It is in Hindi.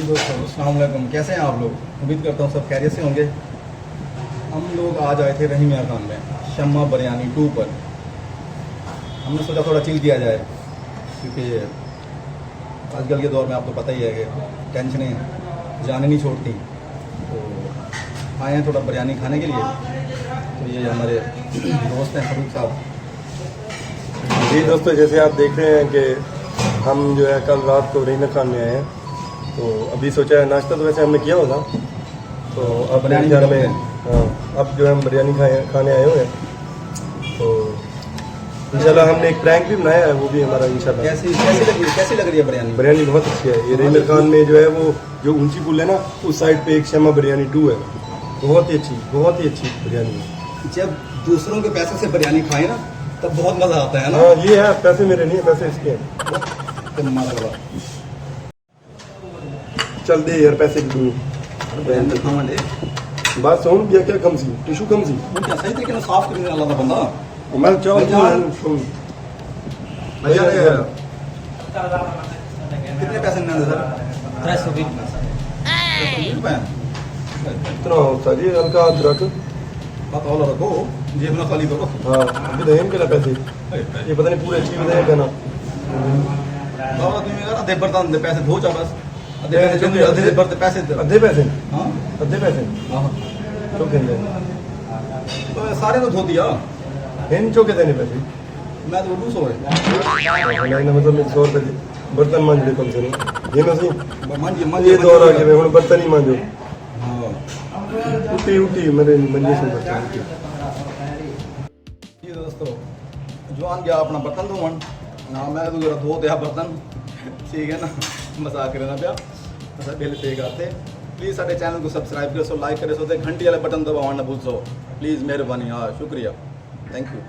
दोस्तों अस्सलाम वालेकुम, कैसे हैं आप लोग? उम्मीद करता हूँ सब खैरियत से होंगे। हम लोग आज आए थे रहीम यार खान में शम्मा बिरयानी 2 पर। हमने सोचा थोड़ा चिल किया जाए, क्योंकि आजकल के दौर में आपको पता ही है कि टेंशनें जाने नहीं छोड़ती। तो आए हैं थोड़ा बिरयानी खाने के लिए। तो ये हमारे दोस्त हैं फरूक साहब। जी दोस्तों, जैसे आप देख रहे हैं कि हम जो है कल रात को रहीम खान में आए हैं, तो अभी सोचा है नाश्ता तो वैसे हमने किया होगा, तो अब बिरयानी घर में में अब जो है हम बिरयानी खाने आए हुए हैं। तो इंशाल्लाह हमने एक प्रैंक भी बनाया है, वो भी हमारा इंशाल्लाह। कैसी लग रही है बिरयानी? बिरयानी बहुत अच्छी है। ये रहीम खान में जो है वो जो ऊंची पुल है ना, उस साइड पे एक शम्मा बिरयानी 2 है, बहुत ही अच्छी बिरयानी है। जब दूसरों के पैसे से बिरयानी खाए ना तब बहुत मजा आता है ना। हाँ, ये है, पैसे मेरे नहीं है, पैसे इसके हैं। तो माशाल्लाह चल दे यार पैसे की दूँ बिरयानी खावा दे। बस सुन क्या क्या कम सी टिशू कम सी वो क्या सही तरीके से साफ करने वाला था बंदा। मैं चाहूँ कितने पैसे नहीं सर? 320 रुपए। इतना होता जी, हल्का हाथ रख। बात और रखो, जेब ना खाली करो। हाँ, अभी दें के पैसे ये पता नहीं पूरे अच्छी बताए क्या ना। बाबा तुम यार आधे बर्तन दे पैसे धो जा बस। आधे बर्तन पैसे दे। अद्धे पैसे हाँ अद्धे पैसे हाँ, तो कहते तो सारे तो धो दिया। इन चौके देने पैसे मैं तो 200 है। मतलब मेरे 100 रुपये बर्तन मांझ दे कम से नहीं ये ना सही मान ये दौर आ गया हूँ बर्तन ही मांझो हाँ उठी मेरे मंजे से बर्तन जी दोस्तों, जवान गया अपना बर्तन धोवन ना, मैं तो जरा धो दिया बर्तन। ठीक है ना, मजाक करना पिया असा बिल पे करते। प्लीज़ साढ़े चैनल को सब्सक्राइब करो, लाइक करे, घंटी वाला बटन दबाना ना भूल सो प्लीज़, मेहरबानी। हाँ शुक्रिया, थैंक यू।